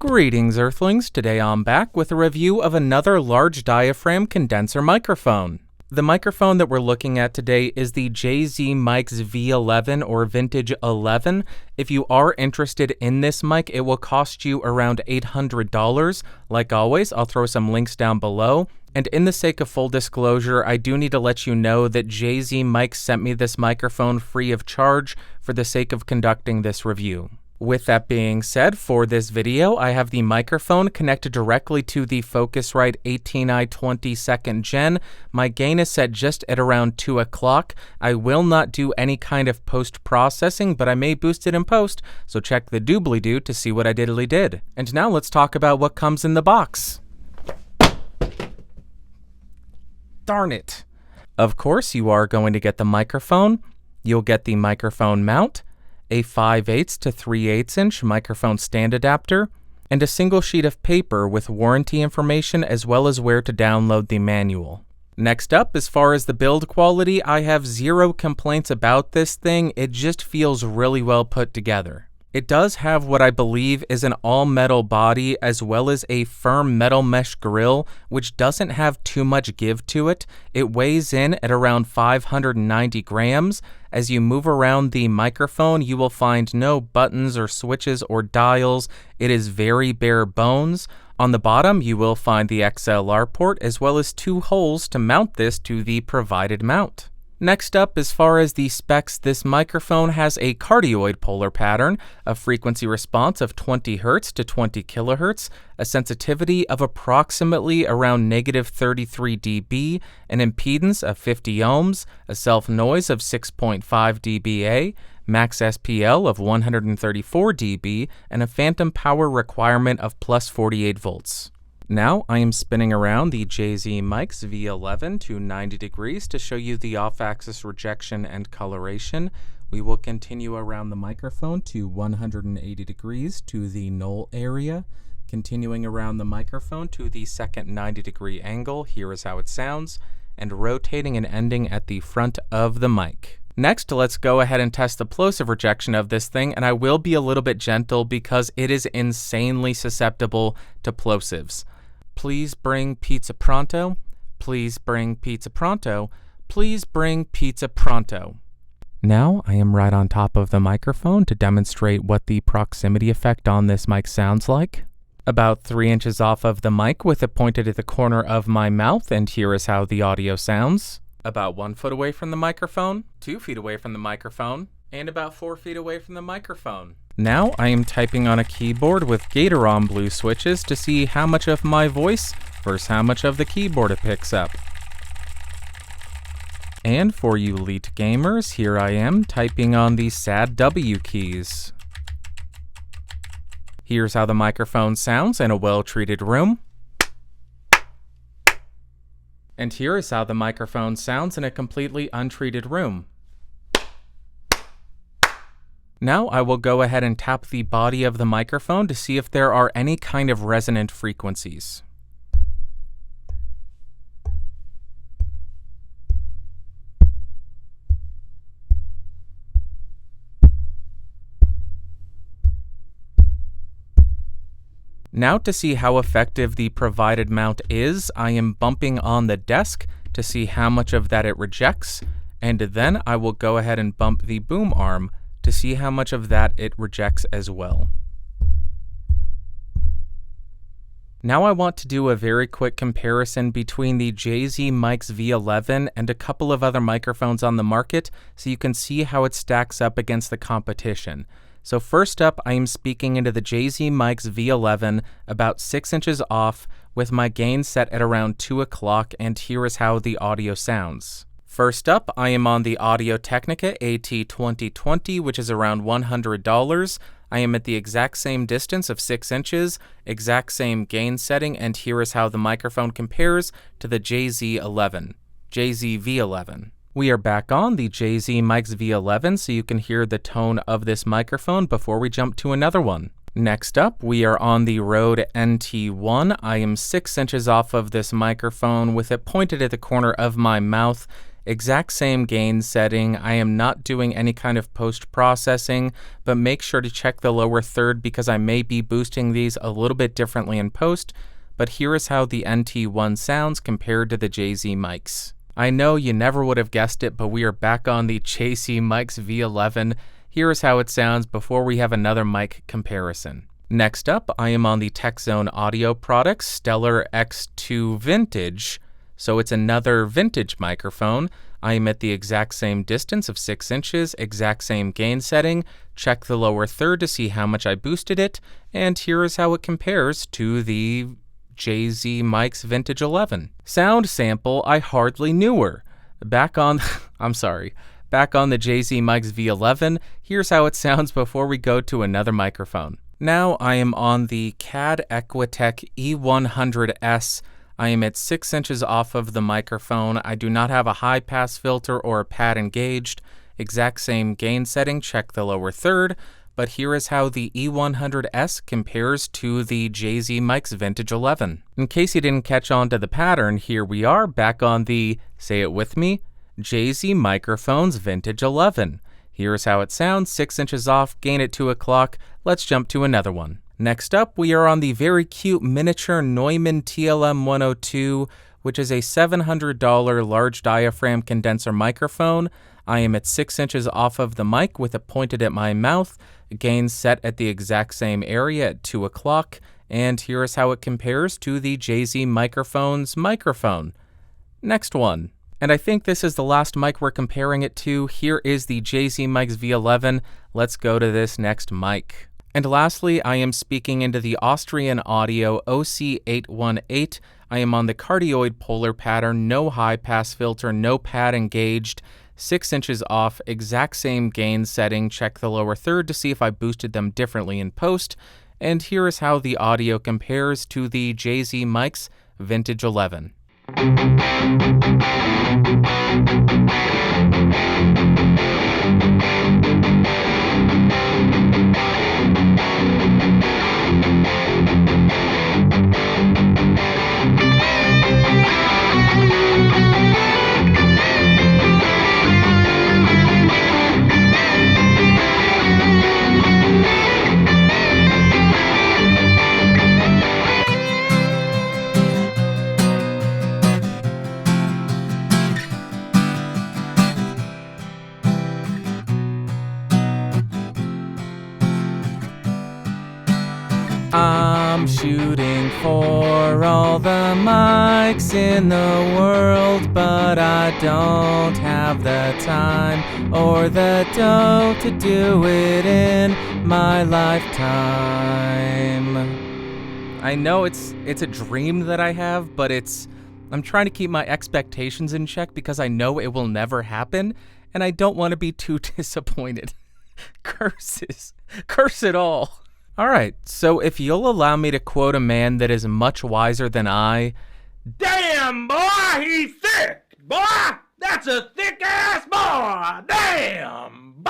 Greetings, Earthlings. Today I'm back with a review of another large diaphragm condenser microphone. The microphone that we're looking at today is the JZ Mics V11 or Vintage 11. If you are interested in this mic, it will cost you around $800. Like always, I'll throw some links down below. And in the sake of full disclosure, I do need to let you know that JZ Mics sent me this microphone free of charge for the sake of conducting this review. With that being said, for this video, I have the microphone connected directly to the Focusrite AT2020 2nd Gen. My gain is set just at around 2 o'clock. I will not do any kind of post-processing, but I may boost it in post, so check the doobly-doo to see what I diddly did. And now let's talk about what comes in the box. Darn it. Of course, you are going to get the microphone. You'll get the microphone mount, a 5/8 to 3/8 inch microphone stand adapter, and a single sheet of paper with warranty information as well as where to download the manual. Next up, as far as the build quality, I have zero complaints about this thing. It just feels really well put together. It does have what I believe is an all-metal body as well as a firm metal mesh grille, which doesn't have too much give to it. It weighs in at around 590 grams. As you move around the microphone, you will find no buttons or switches or dials. It is very bare bones. On the bottom, you will find the XLR port as well as 2 holes to mount this to the provided mount. Next up, as far as the specs, this microphone has a cardioid polar pattern, a frequency response of 20 Hz to 20 kHz, a sensitivity of approximately around -33 dB, an impedance of 50 ohms, a self-noise of 6.5 dBA, max SPL of 134 dB, and a phantom power requirement of plus 48 volts. Now I am spinning around the JZ Mics V11 to 90 degrees to show you the off-axis rejection and coloration. We will continue around the microphone to 180 degrees to the null area. Continuing around the microphone to the second 90-degree angle, here is how it sounds, and rotating and ending at the front of the mic. Next, let's go ahead and test the plosive rejection of this thing, and I will be a little bit gentle because it is insanely susceptible to plosives. Please bring pizza pronto. Please bring pizza pronto. Please bring pizza pronto. Now I am right on top of the microphone to demonstrate what the proximity effect on this mic sounds like. About 3 inches off of the mic with it pointed at the corner of my mouth, and here is how the audio sounds. About 1 foot away from the microphone, 2 feet away from the microphone, and about 4 feet away from the microphone. Now I am typing on a keyboard with Gatoron blue switches to see how much of my voice versus how much of the keyboard it picks up. And for you elite gamers, here I am typing on the sad W keys. Here's how the microphone sounds in a well-treated room. And here is how the microphone sounds in a completely untreated room. Now I will go ahead and tap the body of the microphone to see if there are any kind of resonant frequencies. Now to see how effective the provided mount is, I am bumping on the desk to see how much of that it rejects, and then I will go ahead and bump the boom arm to see how much of that it rejects as well. Now I want to do a very quick comparison between the JZ Mics V11 and a couple of other microphones on the market so you can see how it stacks up against the competition. So first up, I am speaking into the JZ Mics V11 about 6 inches off with my gain set at around 2 o'clock, and here is how the audio sounds. First up, I am on the Audio Technica AT2020, which is around $100. I am at the exact same distance of 6 inches, exact same gain setting, and here is how the microphone compares to the JZ V11. We are back on the JZ Mics V11 so you can hear the tone of this microphone before we jump to another one. Next up, we are on the Rode NT1. I am 6 inches off of this microphone with it pointed at the corner of my mouth, Exact same gain setting. I am not doing any kind of post-processing, but make sure to check the lower third because I may be boosting these a little bit differently in post, but here is how the NT1 sounds compared to the JZ mics. I know you never would have guessed it, but we are back on the JZ mics V11. Here is how it sounds before we have another mic comparison. Next up, I am on the TechZone Audio Products Stellar X2 Vintage. So it's another vintage microphone. I am at the exact same distance of 6 inches, exact same gain setting. Check the lower third to see how much I boosted it, and here is how it compares to the JZ Mics Vintage 11. Sound sample, I hardly knew her. Back on the JZ Mics V11, here's how it sounds before we go to another microphone. Now I am on the CAD E100s. I am at 6 inches off of the microphone. I do not have a high pass filter or a pad engaged. Exact same gain setting, check the lower third. But here is how the E100s compares to the JZ Mics Vintage 11. In case you didn't catch on to the pattern, here we are back on the, say it with me, JZ Microphones Vintage 11. Here's how it sounds, 6 inches off, gain at 2 o'clock. Let's jump to another one. Next up, we are on the very cute miniature Neumann TLM102, which is a $700 large diaphragm condenser microphone. I am at 6 inches off of the mic with it pointed at my mouth, gain set at the exact same area at 2 o'clock, and here is how it compares to the JZ Microphones microphone. Next one. And I think this is the last mic we're comparing it to. Here is the JZ Mics V11. Let's go to this next mic. And lastly, I am speaking into the Austrian Audio OC818. I am on the cardioid polar pattern, no high pass filter, no pad engaged, 6 inches off, exact same gain setting. Check the lower third to see if I boosted them differently in post. And here is how the audio compares to the JZ Mics Vintage 11. I'm shooting for all the mics in the world, but I don't have the time or the dough to do it in my lifetime. I know it's a dream that I have, but I'm trying to keep my expectations in check because I know it will never happen, and I don't want to be too disappointed. Curses. Curse it all. All right, so if you'll allow me to quote a man that is much wiser than I, damn, boy, he's thick, boy. That's a thick-ass boy. Damn.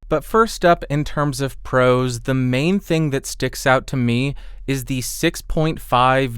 But first up, in terms of pros, the main thing that sticks out to me is the 6.5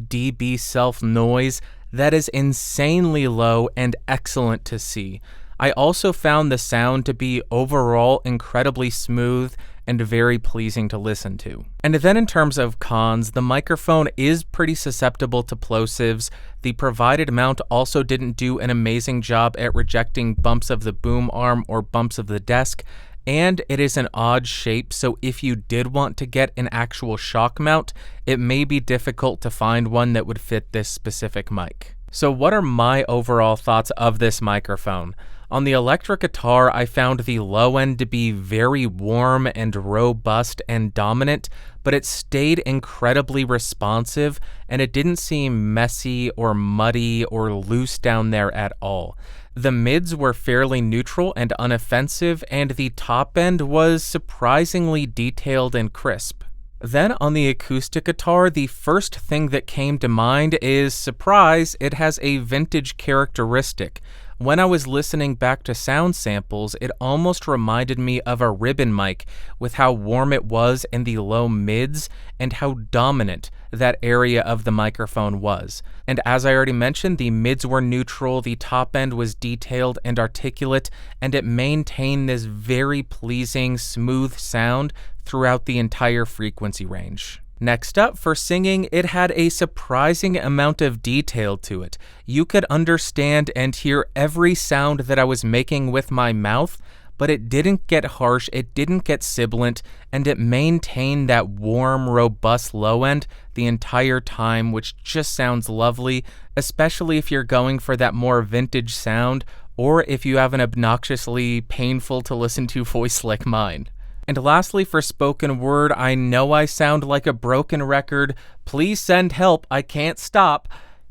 dB self-noise. That is insanely low and excellent to see. I also found the sound to be overall incredibly smooth and very pleasing to listen to. And then in terms of cons, the microphone is pretty susceptible to plosives. The provided mount also didn't do an amazing job at rejecting bumps of the boom arm or bumps of the desk, and it is an odd shape, so if you did want to get an actual shock mount, it may be difficult to find one that would fit this specific mic. So what are my overall thoughts of this microphone? On the electric guitar, I found the low end to be very warm and robust and dominant, but it stayed incredibly responsive, and it didn't seem messy or muddy or loose down there at all. The mids were fairly neutral and unoffensive, and the top end was surprisingly detailed and crisp. Then on the acoustic guitar, the first thing that came to mind is, surprise, it has a vintage characteristic. When I was listening back to sound samples, it almost reminded me of a ribbon mic with how warm it was in the low mids and how dominant that area of the microphone was. And as I already mentioned, the mids were neutral, the top end was detailed and articulate, and it maintained this very pleasing, smooth sound throughout the entire frequency range. Next up, for singing, it had a surprising amount of detail to it. You could understand and hear every sound that I was making with my mouth, but it didn't get harsh, it didn't get sibilant, and it maintained that warm, robust low end the entire time, which just sounds lovely, especially if you're going for that more vintage sound, or if you have an obnoxiously painful to listen to voice like mine. And lastly, for spoken word, I know I sound like a broken record. Please send help. I can't stop.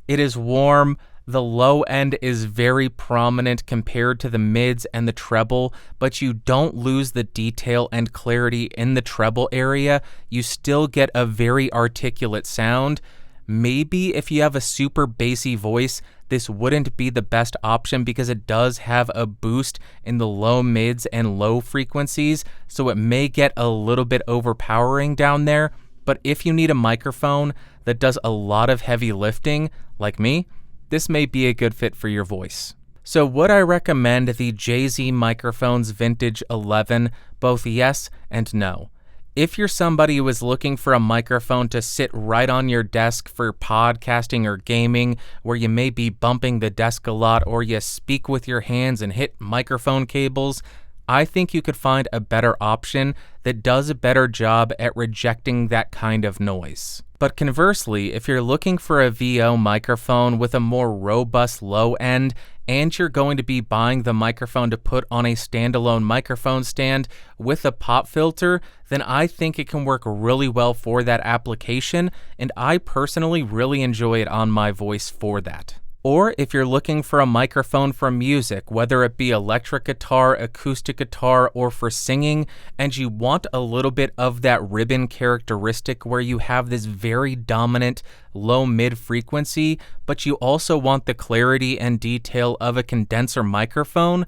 It is warm. The low end is very prominent compared to the mids and the treble, but you don't lose the detail and clarity in the treble area. You still get a very articulate sound. Maybe if you have a super bassy voice, this wouldn't be the best option because it does have a boost in the low mids and low frequencies, so it may get a little bit overpowering down there. But if you need a microphone that does a lot of heavy lifting, like me, this may be a good fit for your voice. So would I recommend the JZ Microphones Vintage 11? Both yes and no. If you're somebody who is looking for a microphone to sit right on your desk for podcasting or gaming, where you may be bumping the desk a lot or you speak with your hands and hit microphone cables, I think you could find a better option that does a better job at rejecting that kind of noise. But conversely, if you're looking for a VO microphone with a more robust low end, and you're going to be buying the microphone to put on a standalone microphone stand with a pop filter, then I think it can work really well for that application, and I personally really enjoy it on my voice for that. Or if you're looking for a microphone for music, whether it be electric guitar, acoustic guitar, or for singing, and you want a little bit of that ribbon characteristic where you have this very dominant low-mid frequency, but you also want the clarity and detail of a condenser microphone,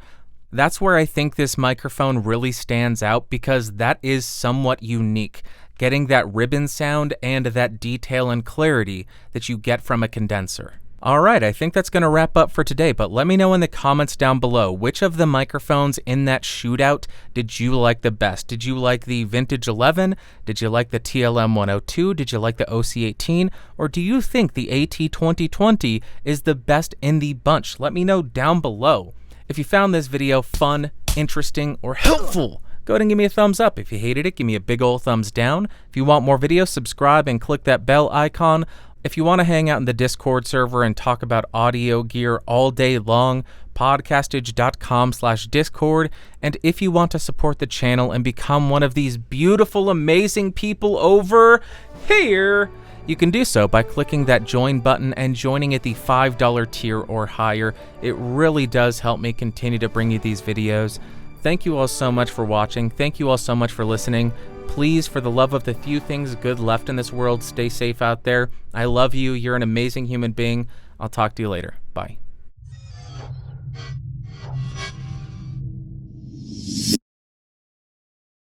that's where I think this microphone really stands out because that is somewhat unique, getting that ribbon sound and that detail and clarity that you get from a condenser. Alright, I think that's going to wrap up for today, but let me know in the comments down below, which of the microphones in that shootout did you like the best? Did you like the Vintage 11? Did you like the TLM102? Did you like the OC818? Or do you think the AT2020 is the best in the bunch? Let me know down below. If you found this video fun, interesting, or helpful, go ahead and give me a thumbs up. If you hated it, give me a big ol' thumbs down. If you want more videos, subscribe and click that bell icon. If you want to hang out in the Discord server and talk about audio gear all day long, podcastage.com/discord. And if you want to support the channel and become one of these beautiful, amazing people over here, you can do so by clicking that join button and joining at the $5 tier or higher. It really does help me continue to bring you these videos. Thank you all so much for watching. Thank you all so much for listening. Please, for the love of the few things good left in this world, stay safe out there. I love you. You're an amazing human being. I'll talk to you later. Bye.